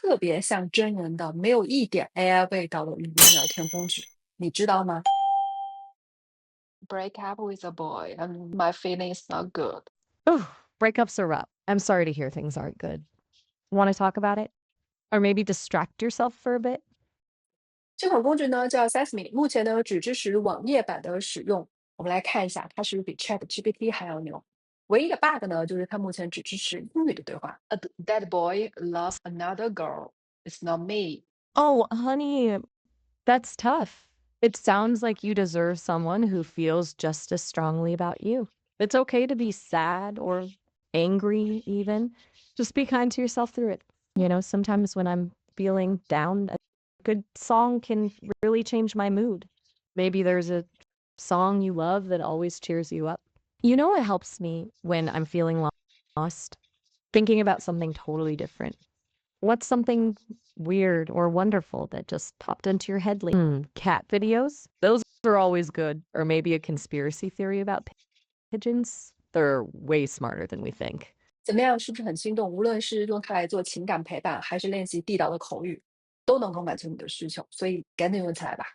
特别像真人的、没有一点 AI 味道的语音聊天工具，你知道吗？ Break up with a boy and my feeling is not good. Oh, breakups are rough. I'm sorry to hear things aren't good. Want to talk about it? Or maybe distract yourself for a bit? 这款工具呢叫 Sesame，目前呢只支持网页版的使用。我们来看一下，它是不是比 ChatGPT 还要牛？唯一的 bug 呢，就是它目前只支持英语的对话。That boy loves another girl. It's not me. Oh, honey, that's tough. It sounds like you deserve someone who feels just as strongly about you. It's okay to be sad or angry, even. Just be kind to yourself through it. Sometimes when I'm feeling down, a good song can really change my mood. Maybe there's a song you love that always cheers you up. What helps me when I'm feeling lost? Thinking about something totally different. What's something weird or wonderful that just popped into your head lately? Cat videos? Those are always good. Or maybe a conspiracy theory about pigeons? They're way smarter than we think. 怎么样？是不是很心动？无论是用它来做情感陪伴，还是练习地道的口语，都能够满足你的需求。所以赶紧用起来吧。